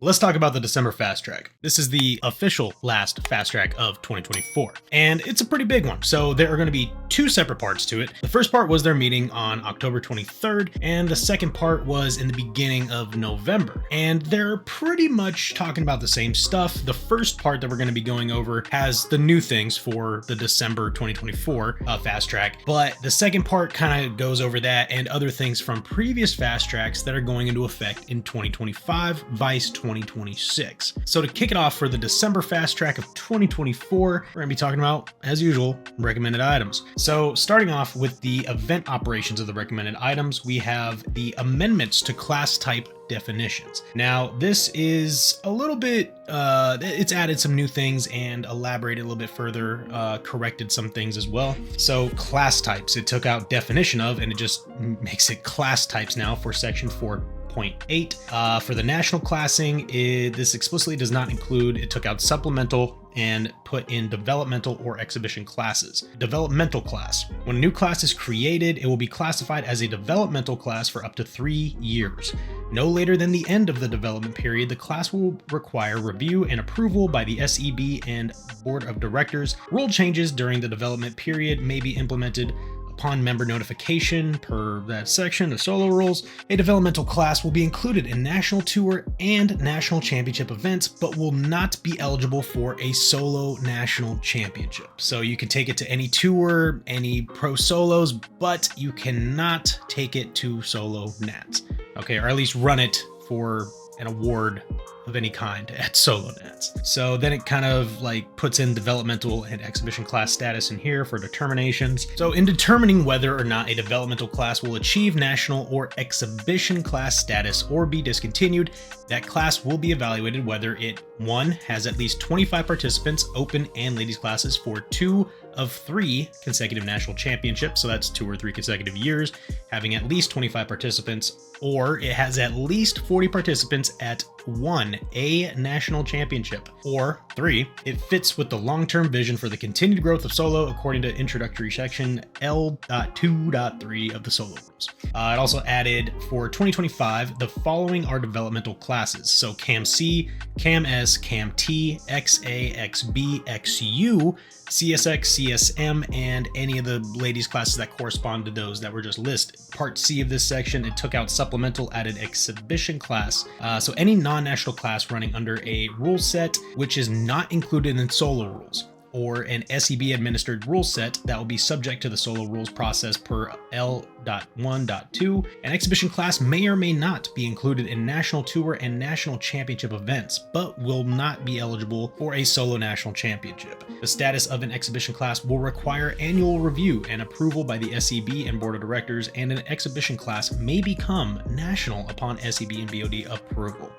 Let's talk about the December Fastrack. This is the official last Fastrack of 2024, and it's a pretty big one. So there are going to be two separate parts to it. The first part was their meeting on October 23rd, and the second part was in the beginning of November. And they're pretty much talking about the same stuff. The first part that we're going to be going over has the new things for the December 2024 Fastrack, but the second part kind of goes over that and other things from previous Fastracks that are going into effect in 2025, vice 2026. So to kick it off for the December Fastrack of 2024, we're going to be talking about, as usual, recommended items. So starting off with the event operations of the recommended items, we have the amendments to class type definitions. Now, this is a little bit, it's added some new things and elaborated a little bit further, corrected some things as well. So class types, it took out definition of, and it just makes it class types now for section 4.8. For the national classing, this explicitly does not include, it took out supplemental and put in developmental or exhibition classes. Developmental class. When a new class is created, it will be classified as a developmental class for up to 3 years. No later than the end of the development period, the class will require review and approval by the SEB and Board of Directors. Rule changes during the development period may be implemented upon member notification per that section of solo rules. A developmental class will be included in national tour and national championship events, but will not be eligible for a solo national championship. So you can take it to any tour, any pro solos, but you cannot take it to solo nats. Okay, or at least run it for an award of any kind at solo nats. So then it kind of like puts in developmental and exhibition class status in here for determinations. So in determining whether or not a developmental class will achieve national or exhibition class status or be discontinued, that class will be evaluated whether it, 1, has at least 25 participants, open and ladies classes, for 2 of 3 consecutive national championships, so that's 2 or 3 consecutive years, having at least 25 participants, or it has at least 40 participants at 1, a national championship, or 3, it fits with the long-term vision for the continued growth of solo according to introductory section L.2.3 of the solo rules. It also added for 2025, the following are developmental classes. So Cam C, Cam S, Cam T, XA, XB, XU, CSX, CSM, and any of the ladies classes that correspond to those that were just listed. Part C of this section, it took out supplemental, added exhibition class. So any non-national class running under a rule set which is not included in solo rules, or an SEB administered rule set that will be subject to the solo rules process per L.1.2. An exhibition class may or may not be included in national tour and national championship events, but will not be eligible for a solo national championship. The status of an exhibition class will require annual review and approval by the SEB and Board of Directors, and an exhibition class may become national upon SEB and BOD approval.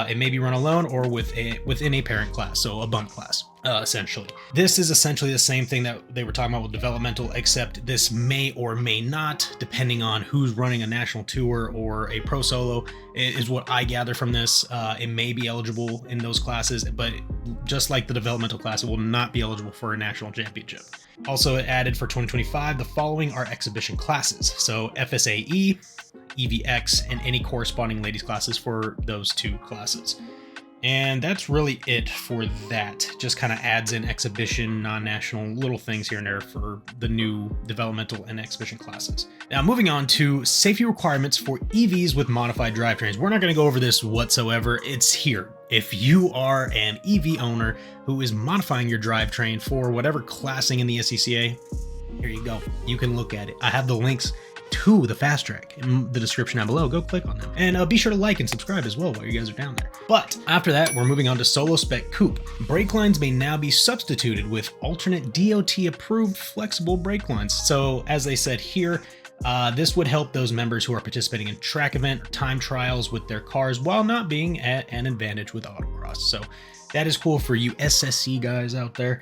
It may be run alone or within a parent class, so a bump class. Essentially. This is essentially the same thing that they were talking about with developmental, except this may or may not, depending on who's running a national tour or a pro solo, is what I gather from this. It may be eligible in those classes, but just like the developmental class, it will not be eligible for a national championship. Also, it added for 2025, the following are exhibition classes. So FSAE, EVX, and any corresponding ladies classes for those 2 classes. And that's really it for that. Just kind of adds in exhibition, non-national, little things here and there for the new developmental and exhibition classes. Now, moving on to safety requirements for EVs with modified drivetrains. We're not going to go over this whatsoever. It's here. If you are an EV owner who is modifying your drivetrain for whatever classing in the SCCA, here you go. You can look at it. I have the links to the Fastrack in the description down below. Go click on them, and be sure to like and subscribe as well while you guys are down there. But after that, we're moving on to Solo Spec Coupe. Brake lines may now be substituted with alternate DOT approved flexible brake lines. So as they said here, this would help those members who are participating in track event or time trials with their cars while not being at an advantage with autocross. So that is cool for you SSC guys out there.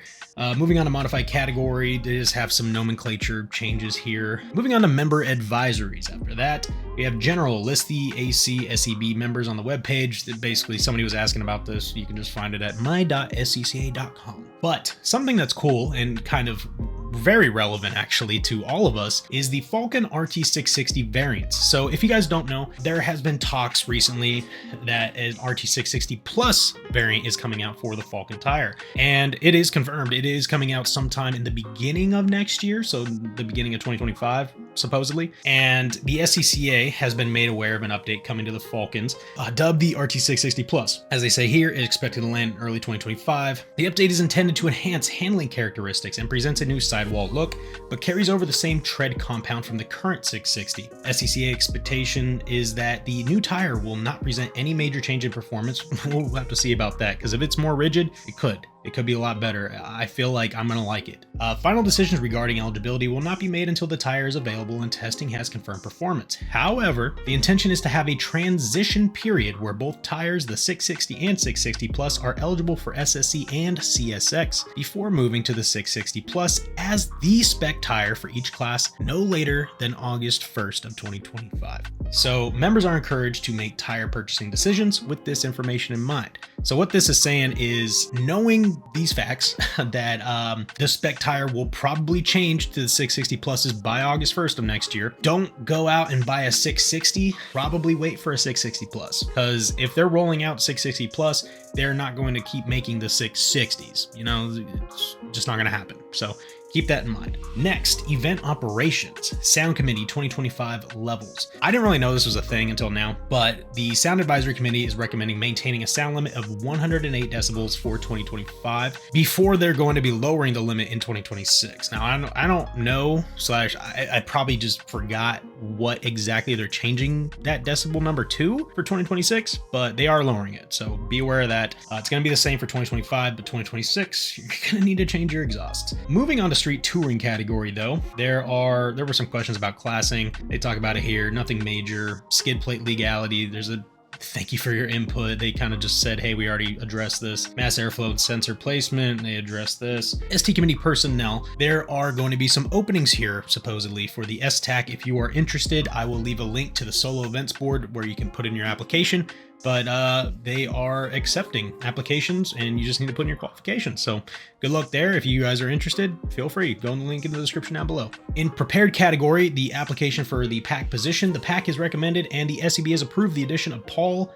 Moving on to modified category, they just have some nomenclature changes here. Moving on to member advisories. After that, we have general, list the AC SEB members on the webpage. That basically somebody was asking about this. You can just find it at my.scca.com. But something that's cool and kind of very relevant actually to all of us, is the Falcon RT660 variants. So if you guys don't know, there has been talks recently that an RT660 Plus variant is coming out for the Falcon tire, and it is confirmed. It is coming out sometime in the beginning of next year, so the beginning of 2025 supposedly. And the SCCA has been made aware of an update coming to the Falcons, dubbed the RT660 Plus. As they say here, it's expected to land in early 2025. The update is intended to enhance handling characteristics and presents a new sidewall look, but carries over the same tread compound from the current 660. SCCA expectation is that the new tire will not present any major change in performance. We'll have to see about that, because if it's more rigid, it could be a lot better. I feel like I'm gonna like it. Final decisions regarding eligibility will not be made until the tire is available and testing has confirmed performance. However, the intention is to have a transition period where both tires, the 660 and 660 Plus, are eligible for SSC and CSX before moving to the 660 Plus as the spec tire for each class no later than August 1st of 2025. So members are encouraged to make tire purchasing decisions with this information in mind. So what this is saying is, knowing these facts, that the spec tire will probably change to the 660 Pluses by August 1st of next year. Don't go out and buy a 660, probably wait for a 660 Plus, because if they're rolling out 660 Plus, they're not going to keep making the 660s. You know, it's just not going to happen. So keep that in mind. Next, event operations, Sound Committee 2025 levels. I didn't really know this was a thing until now, but the Sound Advisory Committee is recommending maintaining a sound limit of 108 decibels for 2025 before they're going to be lowering the limit in 2026. Now, I don't know, I probably just forgot what exactly they're changing that decibel number to for 2026, but they are lowering it. So be aware of that. It's going to be the same for 2025, but 2026, you're going to need to change your exhausts. Moving on to street touring category though, there were some questions about classing. They talk about it here, nothing major. Skid plate legality, there's a thank you for your input. They kind of just said, hey, we already addressed this. Mass airflow and sensor placement, they addressed this. ST committee personnel, there are going to be some openings here, supposedly, for the STAC. If you are interested, I will leave a link to the solo events board where you can put in your application. But they are accepting applications and you just need to put in your qualifications. So good luck there. If you guys are interested, feel free. Go in the link in the description down below. In prepared category, the application for the PAC position, the PAC is recommended and the SCB has approved the addition of Paul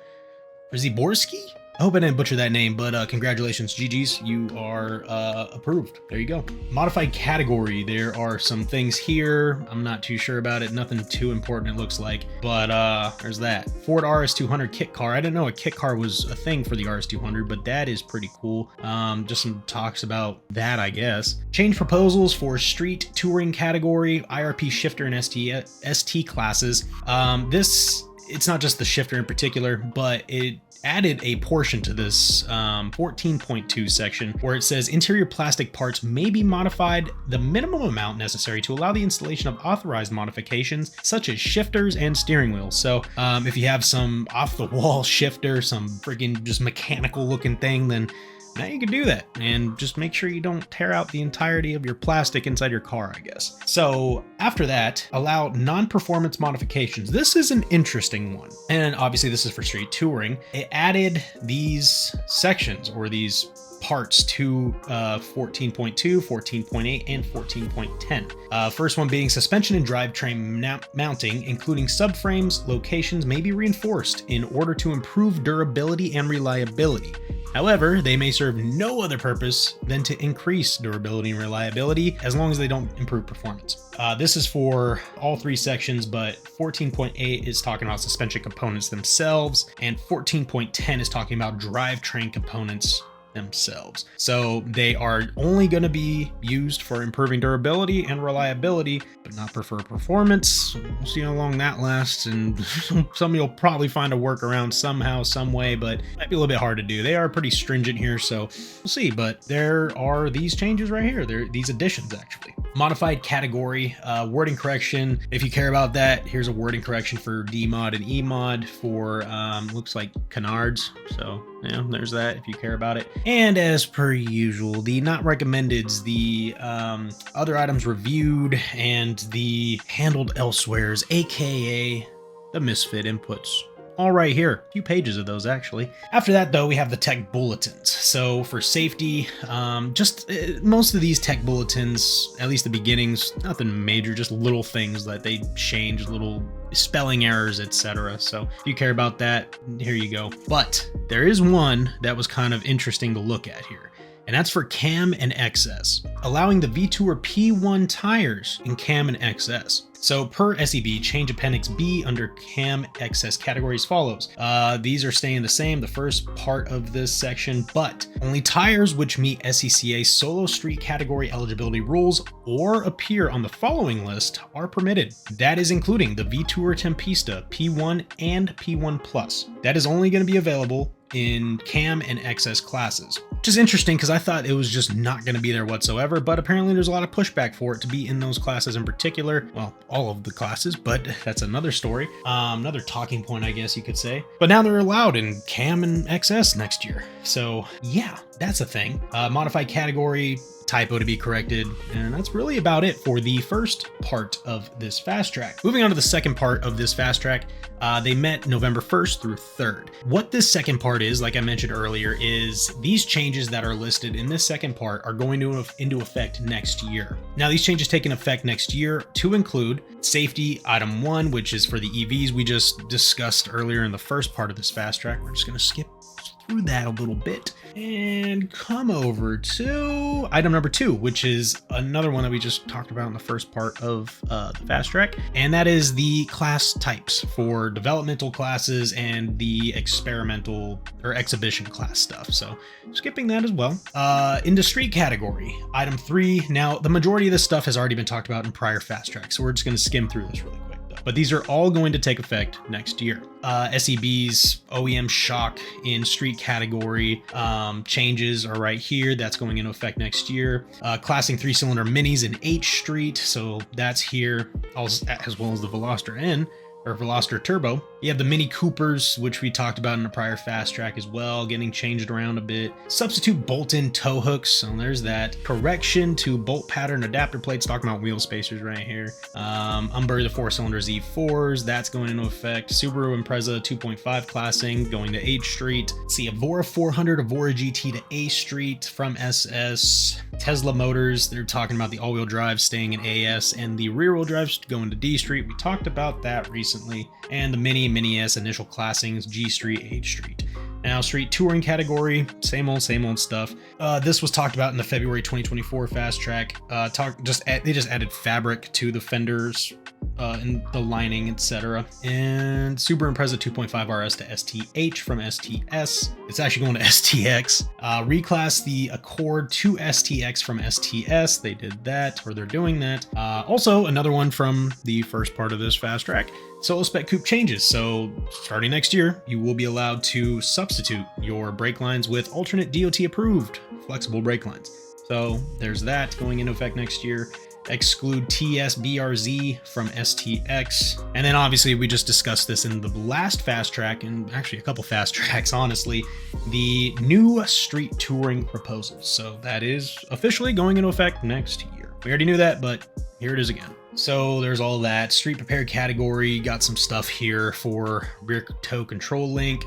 Rzyborski. I hope I didn't butcher that name, but congratulations, GG's, you are approved. There you go. Modified category, there are some things here. I'm not too sure about it. Nothing too important, it looks like, but there's that. Ford RS200 kit car. I didn't know a kit car was a thing for the RS200, but that is pretty cool. Just some talks about that, I guess. Change proposals for street touring category, IRP shifter and ST classes. It's not just the shifter in particular, but it added a portion to this 14.2 section where it says interior plastic parts may be modified the minimum amount necessary to allow the installation of authorized modifications such as shifters and steering wheels. So if you have some off the wall shifter, some freaking just mechanical looking thing, then now you can do that, and just make sure you don't tear out the entirety of your plastic inside your car, I guess. So after that, allow non-performance modifications. This is an interesting one, and obviously this is for street touring. It added these sections or these parts to 14.2, 14.8, and 14.10. First one being suspension and drivetrain mounting, including subframes, locations may be reinforced in order to improve durability and reliability. However, they may serve no other purpose than to increase durability and reliability as long as they don't improve performance. This is for all three sections, but 14.8 is talking about suspension components themselves, and 14.10 is talking about drivetrain components themselves. So they are only going to be used for improving durability and reliability, but not for performance. We'll see how long that lasts, and somebody will probably find a workaround somehow, some way, but it might be a little bit hard to do. They are pretty stringent here, so we'll see. But there are these changes right here. These additions, actually. Modified category, wording correction. If you care about that, here's a wording correction for DMod and EMod for, looks like canards. So yeah, there's that if you care about it. And as per usual, the not recommendeds, the other items reviewed, and the handled elsewheres, aka the misfit inputs. all right here. A few pages of those, actually. After that, though, we have the tech bulletins. So for safety, most of these tech bulletins, at least the beginnings, nothing major, just little things that they change, little spelling errors, etc. So if you care about that, here you go. But there is one that was kind of interesting to look at here, and that's for cam and XS, allowing the V-Tour P1 tires in cam and XS. So per SEB, change Appendix B under cam XS category as follows. These are staying the same, the first part of this section, but only tires which meet SCCA solo street category eligibility rules or appear on the following list are permitted. That is including the V-Tour Tempesta P1 and P1 Plus. That is only going to be available in cam and XS classes, which is interesting because I thought it was just not going to be there whatsoever, but apparently there's a lot of pushback for it to be in those classes in particular. Well, all of the classes, but that's another story. Another talking point, I guess you could say. But now they're allowed in cam and XS next year. So yeah, that's a thing. Modified category, typo to be corrected, and that's really about it for the first part of this fast track. Moving on to the second part of this fast track, they met November 1st through 3rd. What this second part is, like I mentioned earlier, is these changes that are listed in this second part are going into effect next year. Now, these changes take effect next year to include safety item 1, which is for the EVs we just discussed earlier in the first part of this fast track. We're just going to skip through that a little bit and come over to item number 2, which is another one that we just talked about in the first part of the fast track, and that is the class types for developmental classes and the experimental or exhibition class stuff. So skipping that as well. In the street category, item 3. Now, the majority of this stuff has already been talked about in prior fast tracks, so we're just going to skim through this really quick. But these are all going to take effect next year. SEB's OEM shock in street category changes are right here. That's going into effect next year. Classing 3-cylinder minis in H Street, so that's here, as well as the Veloster N, or Veloster Turbo. You have the Mini Coopers, which we talked about in a prior fast track as well, getting changed around a bit. Substitute bolt-in tow hooks, so there's that. Correction to bolt pattern adapter plates, talking about wheel spacers right here. Umber, the 4-cylinder Z4s, that's going into effect. Subaru Impreza 2.5 classing, going to H Street. See, Evora 400, Evora GT to A Street from SS. Tesla Motors, they're talking about the all-wheel drive staying in AS, and the rear-wheel drives going to D Street. We talked about that recently. And the Mini S initial classings, G Street, H Street. Now, street touring category, same old stuff. This was talked about in the February 2024 fast track. They just added fabric to the fenders, and the lining, etc. And Subaru Impreza 2.5 RS to STH from STS. It's actually going to STX. Reclass the Accord to STX from STS. They did that, or they're doing that. Also, another one from the first part of this fast track. Solo Spec Coupe changes. So starting next year, you will be allowed to substitute your brake lines with alternate DOT approved flexible brake lines. So there's that going into effect next year. Exclude TSBRZ from STX. And then obviously we just discussed this in the last fast track, and actually a couple fast tracks, honestly, the new street touring proposals. So that is officially going into effect next year. We already knew that, but here it is again. So there's all that. Street prepared category, got some stuff here for rear toe control link.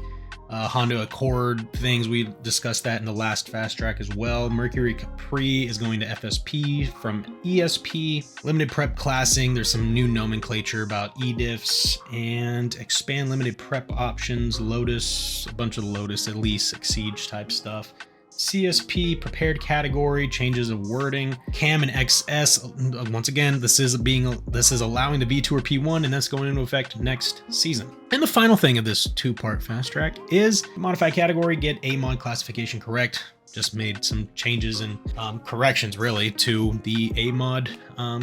Honda Accord things, we discussed that in the last fast track as well. Mercury Capri is going to FSP from ESP. Limited prep classing, there's some new nomenclature about EDIFs, and expand limited prep options. Lotus, a bunch of Lotus Elise, Exige type stuff. CSP prepared category, changes of wording. Cam and XS, once again, this is allowing the V-Tour P1, and that's going into effect next season. And the final thing of this 2-part fast track is modified category, get A mod classification correct. Just made some changes and corrections really to the A mod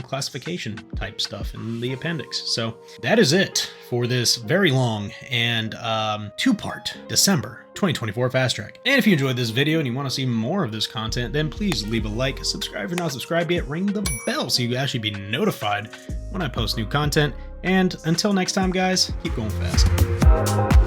classification type stuff in the appendix. So that is it for this very long and 2-part December 2024 fast track. And if you enjoyed this video and you want to see more of this content, then please leave a like, subscribe if you're not subscribed yet, ring the bell so you actually be notified when I post new content. And until next time, guys, keep going fast.